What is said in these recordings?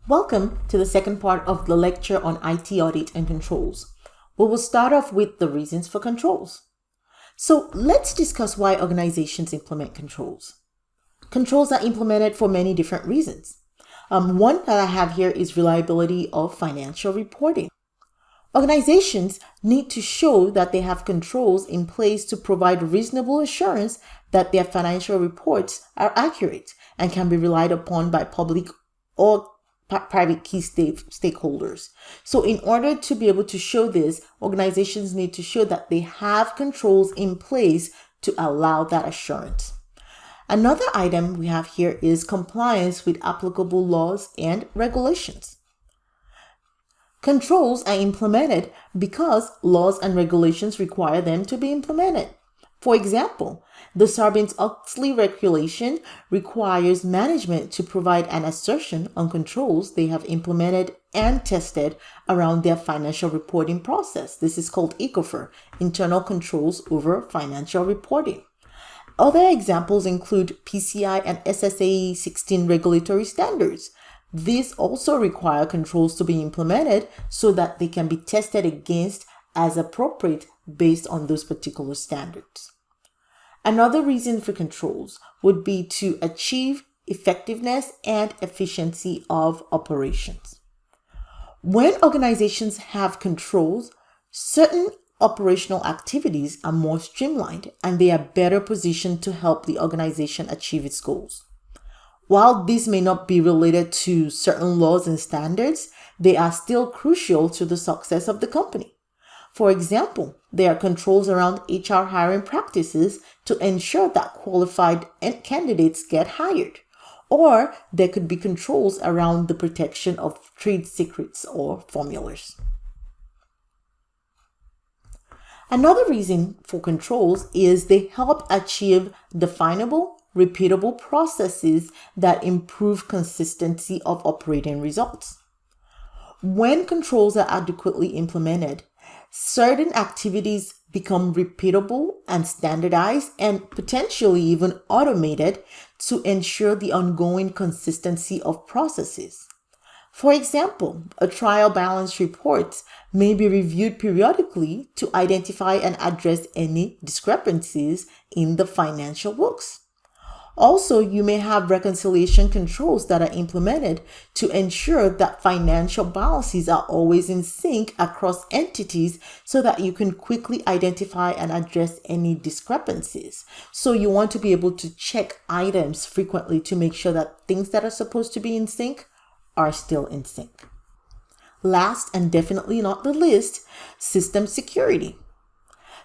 Welcome to the second part of the lecture on IT audit and controls. We will start off with the reasons for controls. So let's discuss why organizations implement controls. Controls are implemented for many different reasons. One that I have here is reliability of financial reporting. Organizations need to show that they have controls in place to provide reasonable assurance that their financial reports are accurate and can be relied upon by public or private key stakeholders. So in order to be able to show this, organizations need to show that they have controls in place to allow that assurance. Another item we have here is compliance with applicable laws and regulations. Controls are implemented because laws and regulations require them to be implemented. For example, the Sarbanes-Oxley regulation requires management to provide an assertion on controls they have implemented and tested around their financial reporting process. This is called ICOFR, Internal Controls over Financial Reporting. Other examples include PCI and SSAE 16 regulatory standards. These also require controls to be implemented so that they can be tested against as appropriate based on those particular standards. Another reason for controls would be to achieve effectiveness and efficiency of operations. When organizations have controls, certain operational activities are more streamlined and they are better positioned to help the organization achieve its goals. While these may not be related to certain laws and standards, they are still crucial to the success of the company. For example, there are controls around HR hiring practices to ensure that qualified candidates get hired. Or there could be controls around the protection of trade secrets or formulas. Another reason for controls is they help achieve definable, repeatable processes that improve consistency of operating results. When controls are adequately implemented, certain activities become repeatable and standardized and potentially even automated to ensure the ongoing consistency of processes. For example, a trial balance report may be reviewed periodically to identify and address any discrepancies in the financial books. Also, you may have reconciliation controls that are implemented to ensure that financial balances are always in sync across entities so that you can quickly identify and address any discrepancies. So you want to be able to check items frequently to make sure that things that are supposed to be in sync are still in sync. Last and definitely not the least, system security.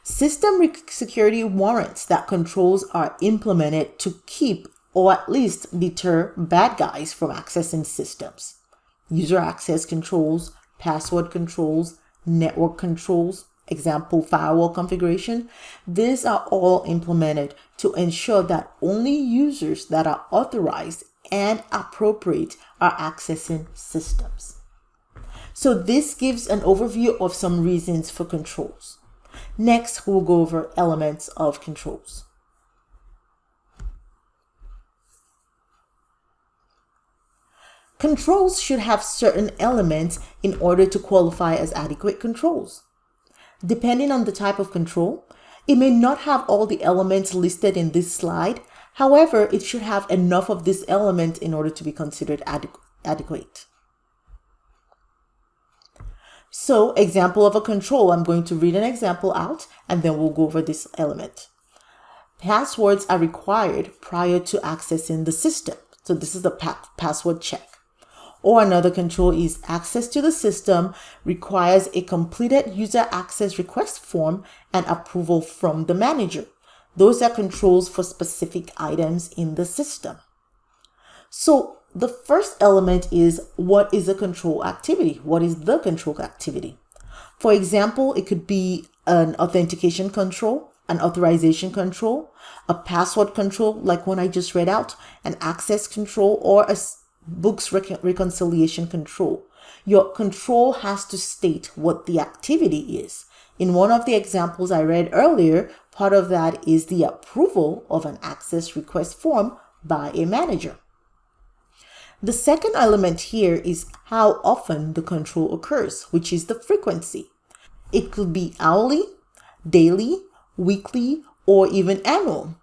System security warrants that controls are implemented to keep or at least deter bad guys from accessing systems. User access controls, password controls, network controls, example firewall configuration, these are all implemented to ensure that only users that are authorized and appropriate are accessing systems. So this gives an overview of some reasons for controls. Next, we'll go over elements of controls. Controls should have certain elements in order to qualify as adequate controls. Depending on the type of control, it may not have all the elements listed in this slide. However, it should have enough of this element in order to be considered adequate. So, example of a control, I'm going to read an example out and then we'll go over this element. Passwords are required prior to accessing the system. So this is the password check. Or another control is access to the system requires a completed user access request form and approval from the manager. Those are controls for specific items in the system. So the first element is, what is a control activity? What is the control activity? For example, it could be an authentication control, an authorization control, a password control, like one I just read out, an access control, or a books reconciliation control. Your control has to state what the activity is. In one of the examples I read earlier, part of that is the approval of an access request form by a manager. The second element here is how often the control occurs, which is the frequency. It could be hourly, daily, weekly, or even annual.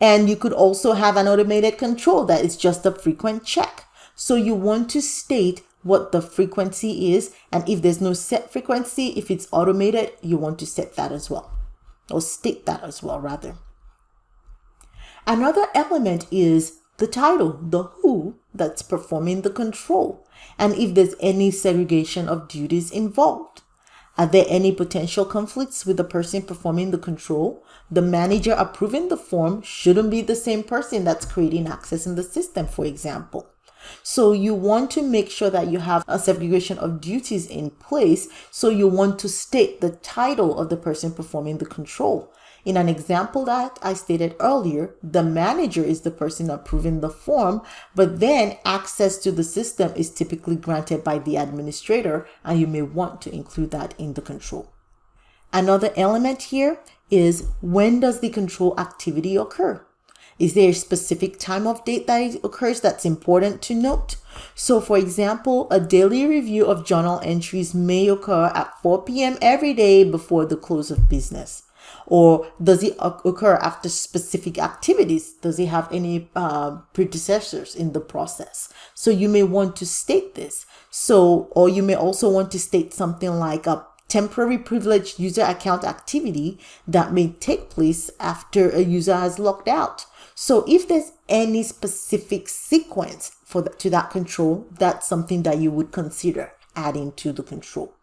And you could also have an automated control that is just a frequent check. So you want to state what the frequency is, and if there's no set frequency, if it's automated, you want to set that as well, or state that as well, rather. Another element is the title, the who that's performing the control, and if there's any segregation of duties involved. Are there any potential conflicts with the person performing the control? The manager approving the form shouldn't be the same person that's creating access in the system, for example. So you want to make sure that you have a segregation of duties in place. So you want to state the title of the person performing the control. In an example that I stated earlier, the manager is the person approving the form, but then access to the system is typically granted by the administrator, and you may want to include that in the control. Another element here is, when does the control activity occur? Is there a specific time of date that it occurs that's important to note? So for example, a daily review of journal entries may occur at 4 p.m. every day before the close of business. Or does it occur after specific activities? Does it have any predecessors in the process? So you may want to state this. Or you may also want to state something like a temporary privileged user account activity that may take place after a user has logged out. So if there's any specific sequence to that control, that's something that you would consider adding to the control.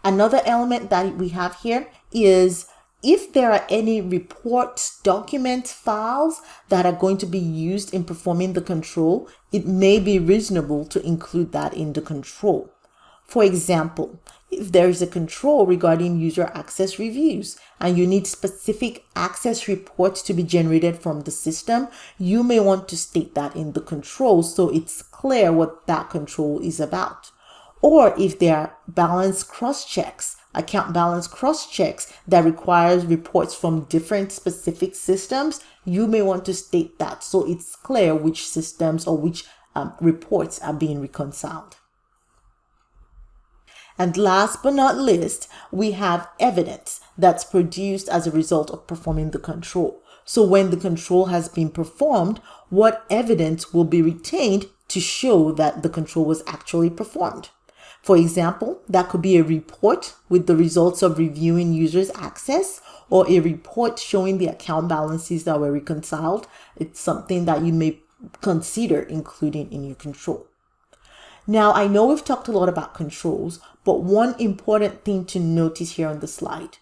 Another element that we have here is if there are any reports, documents, files that are going to be used in performing the control, it may be reasonable to include that in the control. For example, if there is a control regarding user access reviews and you need specific access reports to be generated from the system, you may want to state that in the control so it's clear what that control is about. Or if there are balance cross-checks, account balance cross-checks that requires reports from different specific systems, you may want to state that so it's clear which systems or which reports are being reconciled. And last but not least, we have evidence that's produced as a result of performing the control. So when the control has been performed, what evidence will be retained to show that the control was actually performed? For example, that could be a report with the results of reviewing users' access, or a report showing the account balances that were reconciled. It's something that you may consider including in your control. Now, I know we've talked a lot about controls, but one important thing to notice here on the slide: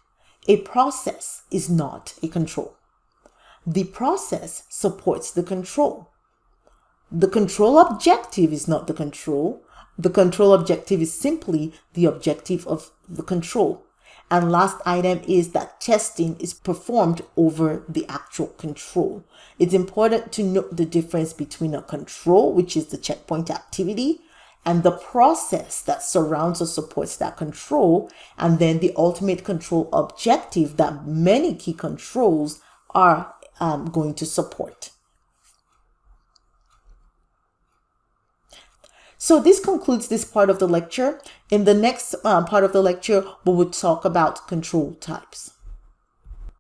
a process is not a control. The process supports the control. The control objective is not the control. The control objective is simply the objective of the control. And last item is that testing is performed over the actual control. It's important to note the difference between a control, which is the checkpoint activity, and the process that surrounds or supports that control, and then the ultimate control objective that many key controls are going to support. So this concludes this part of the lecture. In the next part of the lecture, we will talk about control types.